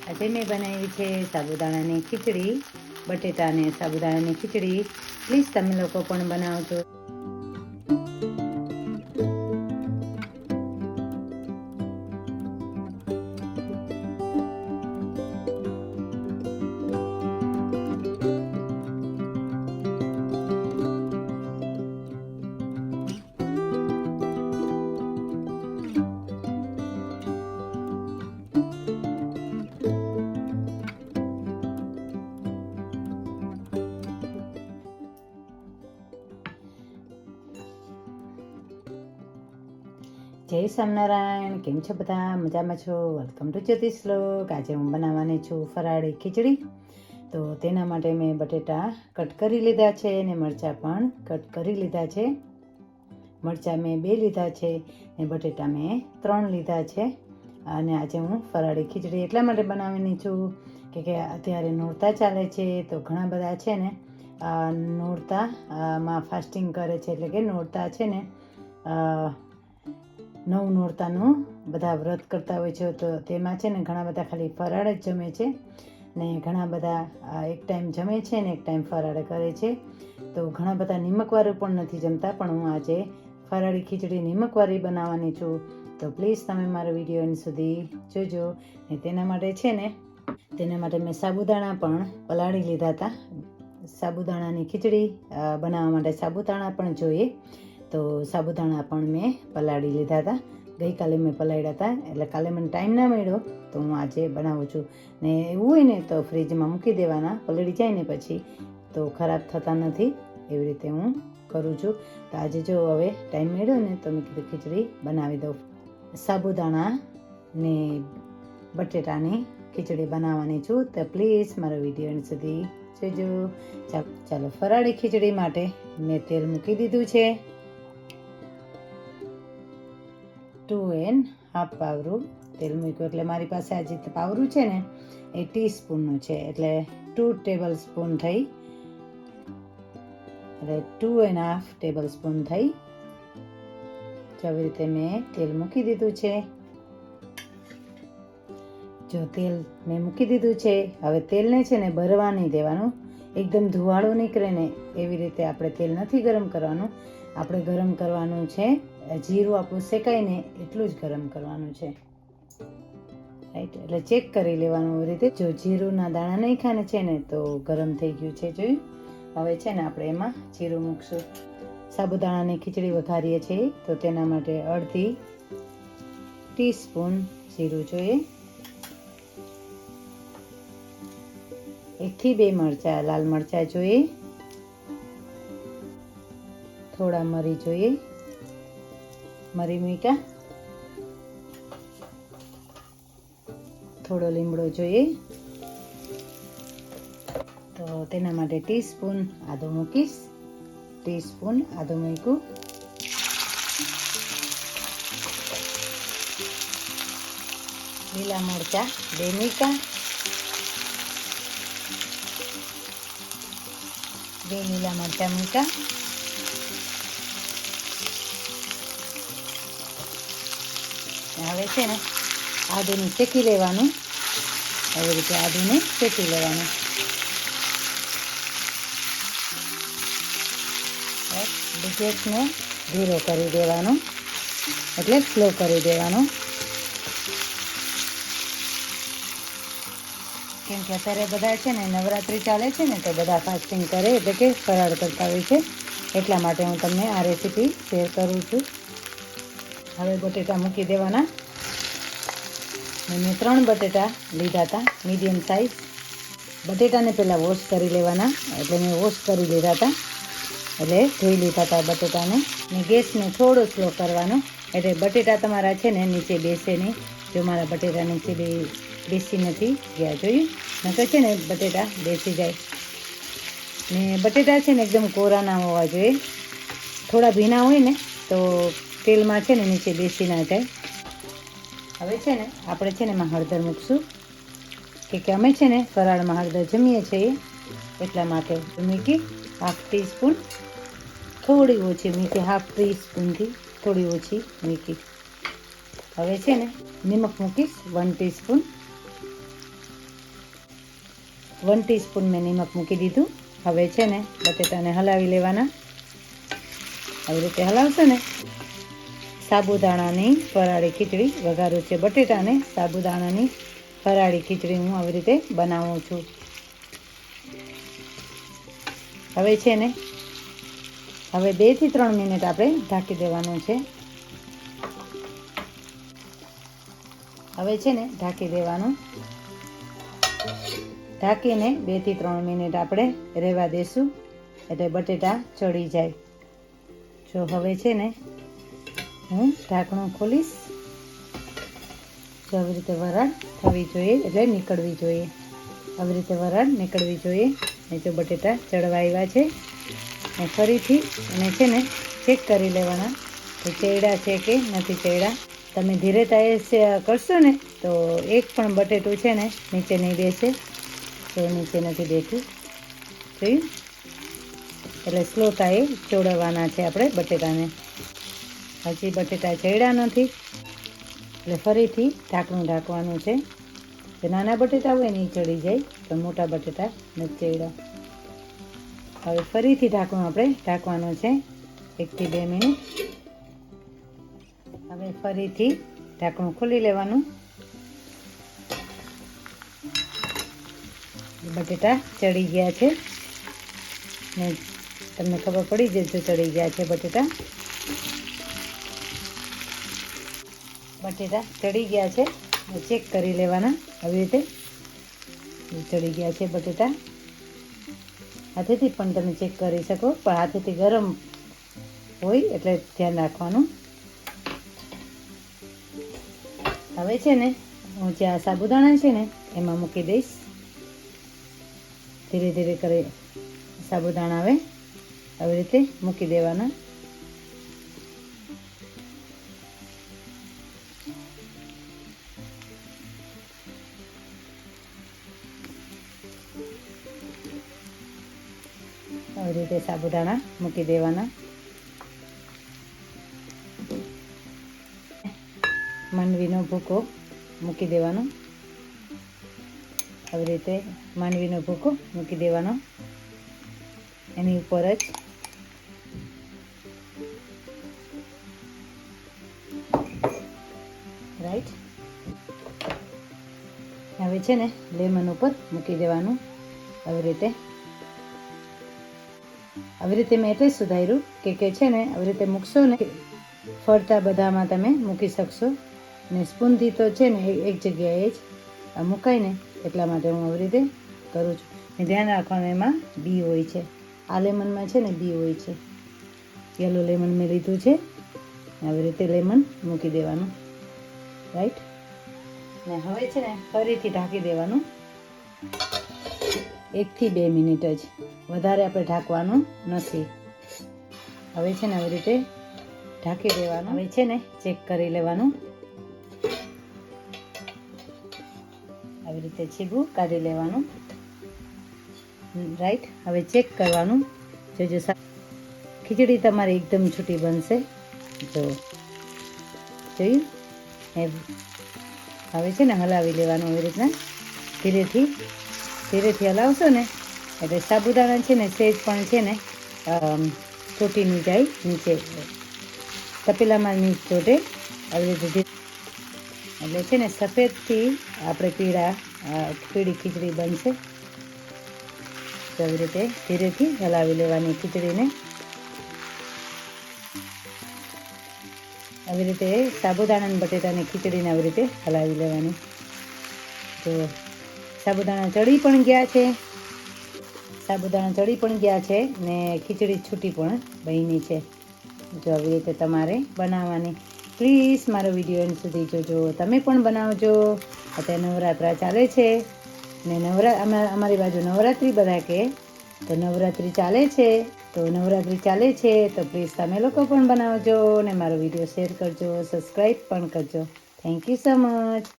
આજે મેં બનાવી છે સાબુદાણાની ખીચડી, બટેટા અને સાબુદાણાની ખીચડી. પ્લીઝ તમે લોકો પણ બનાવજો. જય સ્વામિનારાયણ. કેમ છો બધા? મજામાં છો? વેલકમ ટુ જ્યોતિષ શ્લોક. આજે હું બનાવવાની છું ફરાળી ખીચડી. તો તેના માટે મેં બટેટા કટ કરી લીધા છે અને મરચાં પણ કટ કરી લીધા છે. મરચાં મેં 2 લીધા છે ને બટેટા મેં 3 લીધા છે. અને આજે હું ફરાળી ખીચડી એટલા માટે બનાવવાની છું કે અત્યારે નોરતા ચાલે છે. તો ઘણા બધા છે ને નોરતામાં ફાસ્ટિંગ કરે છે, એટલે કે નોરતા છે ને 9 નોરતાનું બધા વ્રત કરતા હોય છે. તો તેમાં છે ને ઘણા બધા ખાલી ફરાળ જ જમે છે ને ઘણા બધા એક ટાઈમ જમે છે ને એક ટાઈમ ફરાળ કરે છે. તો ઘણા બધા નિમકવાળું પણ નથી જમતા, પણ હું આજે ફરાળી ખીચડી નિમકવાળી બનાવવાની છું. તો પ્લીઝ તમે મારો વિડીયો એન્ડ સુધી જોજો. ને તેના માટે મેં સાબુદાણા પણ પલાળી લીધા હતા. સાબુદાણાની ખીચડી બનાવવા માટે સાબુદાણા પણ જોઈએ, તો સાબુદાણા પણ મેં પલાળી લીધા હતા. ગઈકાલે મેં પલાળ્યા હતા, એટલે કાલે મને ટાઈમ ના મળ્યો તો હું આજે બનાવું છું. ને એવું હોય ને તો ફ્રીજમાં મૂકી દેવાના, પલળી જાય ને પછી તો ખરાબ થતા નથી. એવી રીતે હું કરું છું. તો આજે જો હવે ટાઈમ મળ્યો ને તો મેં કીધું ખીચડી બનાવી દઉં. સાબુદાણા ને બટેટાની ખીચડી બનાવવાની છું. તો પ્લીઝ મારો વિડીયો એન્ડ સુધી જોજો. ચાલો, ફરાળી ખીચડી માટે મેં તેલ મૂકી દીધું છે. 2.5 પાવરું તેલ મૂક્યું. એટલે મારી પાસે આજે પાવરું છે ને એ ટીસ્પૂનનું છે, એટલે 2 ટેબલ સ્પૂન થઈ, એટલે 2.5 ટેબલ સ્પૂન થઈ. આવી રીતે મેં તેલ મૂકી દીધું છે. જો તેલ મેં મૂકી દીધું છે. હવે તેલને છે ને બરવા નહીં દેવાનું. એકદમ ધુવાળો નીકળે ને એવી રીતે આપણે તેલ નથી ગરમ કરવાનું. આપણે ગરમ કરવાનું છે જીરું આપણું શેકાય ને એટલું જ ગરમ કરવાનું છે, રાઈટ. એટલે ચેક કરી લેવાનું એવી રીતે. જો જીરુંના દાણા નહીં ખાને છે ને તો ગરમ થઈ ગયું છે, જોયું. હવે છે ને આપણે એમાં જીરું મૂકશું. સાબુદાણાની ખીચડી વઘારીએ છીએ તો તેના માટે 1/2 ટીસ્પૂન જીરું જોઈએ. 1 થી 2 મરચાં, લાલ મરચાં જોઈએ. થોડા મરી જોઈએ, મરી મીઠા. થોડો લીમડો જોઈએ. તો તેના માટે ટીસ્પૂન આદું મૂકીશ. ટીસ્પૂન આદું મૂક્યું. લીલા મરચાં 2 મૂક્યા. 2 લીલા મરચાં મૂક્યા. હવે છે ને આદુને શેકી લેવાનું. આવી રીતે આદુને શેકી લેવાનું. ગેસને ધીરો કરી દેવાનો, એટલે સ્લો કરી દેવાનો. કેમ કે અત્યારે બધા છે ને નવરાત્રિ ચાલે છે ને તો બધા ફાસ્ટિંગ કરે, એટલે કે ફરાળ કરતા હોય છે. એટલા માટે હું તમને આ રેસીપી શેર કરું છું. હવે બટેટા મૂકી દેવાના. મેં 3 બટેટા લીધા હતા, મીડિયમ સાઇઝ. બટેટાને પહેલાં વોશ કરી લેવાના, એટલે મેં વોશ કરી લીધા હતા, એટલે ધોઈ લીધા હતા બટેટાને. ને ગેસને થોડો સ્લો કરવાનો, એટલે બટેટા તમારા છે ને નીચે બેસે નહીં. જો મારા બટેટા નીચે બેસી નથી ગયા, જોયું. નકર છે ને બટેટા બેસી જાય. ને બટેટા છે ને એકદમ કોરા ના હોવા જોઈએ. થોડા ભીના હોય ને તો તેલમાં છે ને નીચે બેસી ના જાય. હવે છે ને આપણે છે ને એમાં હળદર મૂકશું, કે અમે છે ને ફરાળમાં હળદર જમીએ છીએ એટલા માટે. મૂકી 1/2 ટીસ્પૂન, થોડી ઓછી મૂકી, 1/2 ટીસ્પૂનથી થોડી ઓછી મૂકી. હવે છે ને નિમક મૂકીશ 1 ટીસ્પૂન. 1 ટીસ્પૂન મેં નિમક મૂકી દીધું. હવે છે ને બટેટાને હલાવી લેવાના. આવી રીતે હલાવશો ને સાબુદાણાની ફરાળી ખીચડી વઘારું છે. બટેટાને સાબુદાણાની ફરાળી ખીચડી હું આવી રીતે બનાવું છું. હવે છે ને હવે 2 થી 3 મિનિટ આપણે ઢાંકી દેવાનું છે. હવે છે ને ઢાંકી દેવાનું. ઢાંકીને 2 થી 3 મિનિટ આપણે રહેવા દેશું એટલે બટેટા ચડી જાય. જો હવે છે ને હું ઢાંકણું ખોલીશ. જો આવી રીતે વરાળ થવી જોઈએ એટલે નીકળવી જોઈએ. આવી રીતે વરાળ નીકળવી જોઈએ. ને જો બટેટા ચડવા આવ્યા છે ને ફરીથી એને છે ને ચેક કરી લેવાના કે ચડ્યા છે કે નથી ચડ્યા. તમે ધીરે તાએ કરશો ને તો એક પણ બટેટું છે ને નીચે નહીં બેસે. તો નીચે નથી બેઠું જોયું. એટલે સ્લો તાએ ચોળવવાના છે આપણે બટેટાને. હજી બટેટા ચડ્યા નથી એટલે ફરીથી ઢાંકણું ઢાંકવાનું છે. જો નાના બટેટા હોય ને એ ચડી જાય પણ મોટા બટેટા નથી ચડ્યા. હવે ફરીથી ઢાંકણું આપણે ઢાંકવાનું છે 1 થી 2 મિનિટ. હવે ફરીથી ઢાંકણું ખોલી લેવાનું. બટેટા ચડી ગયા છે ને તમને ખબર પડી જશે ચડી ગયા છે બટેટા. બટેટા ચડી ગયા છે ચેક કરી લેવાના. આવી રીતે ચડી ગયા છે બટેટા. હાથેથી પણ તમે ચેક કરી શકો પણ હાથેથી ગરમ હોય એટલે ધ્યાન રાખવાનું. હવે છે ને હું જે આ સાબુદાણા છે ને એમાં મૂકી દઈશ. ધીરે ધીરે કરી સાબુદાણા હવે આવી રીતે મૂકી દેવાના. આવી રીતે સાબુદાણા મૂકી દેવાના. માંડવીનો ભૂકો મૂકી દેવાનો. આવી રીતે માંડવીનો ભૂકો મૂકી દેવાનો એની ઉપર જ. રાઈટ. હવે છે ને લેમન ઉપર મૂકી દેવાનું. આવી રીતે મેં એટલે સુધાર્યું કે છે ને આવી રીતે મૂકશો ને ફરતા બધામાં તમે મૂકી શકશો. ને સ્પૂનથી તો છે ને એક જગ્યાએ જ મુકાય ને એટલા માટે હું આવી રીતે કરું છું. ને ધ્યાન રાખવાનું એમાં બી હોય છે. આ લેમનમાં છે ને બી હોય છે. યલો લેમન મેં લીધું છે. આવી રીતે લેમન મૂકી દેવાનું. રાઈટ. ને હવે છે ને ફરીથી ઢાંકી દેવાનું 1 થી 2 મિનિટ જ. વધારે આપણે ઢાંકવાનું નથી. હવે છે ને આવી રીતે ઢાંકી દેવાનું. હવે છે ને ચેક કરી લેવાનું. આવી રીતે છીબું કાઢી લેવાનું. રાઈટ. હવે ચેક કરવાનું. જોજો ખીચડી તમારી એકદમ છૂટી બનશે. જો જોયું. હવે છે ને હલાવી લેવાનું એવી રીતના ધીરેથી હલાવશો ને એટલે સાબુદાણા છે ને સેજ પણ છે ને ચોટી નહીં જાય નીચે. તપેલામાં નહીં ચોટે. આવી રીતે એટલે છે ને સફેદથી આપણે પીળી ખીચડી બનશે. તો આવી રીતે ધીરેથી હલાવી લેવાની ખીચડીને. આવી રીતે સાબુદાણા અને બટેટાની ખીચડીને આવી રીતે હલાવી લેવાની. તો સાબુદાણા ચડી પણ ગયા છે ને ખીચડી છૂટી પણ બની છે. જો આવી રીતે તમારે બનાવવાની. પ્લીઝ મારો વિડીયો એન્ડ સુધી જોજો. તમે પણ બનાવજો. અત્યારે નવરાત્રા ચાલે છે ને અમારી બાજુ નવરાત્રિ બધા કહે તો નવરાત્રિ ચાલે છે. તો પ્લીઝ તમે લોકો પણ બનાવજો ને મારો વિડીયો શેર કરજો, સબસ્ક્રાઈબ પણ કરજો. Thank you so much.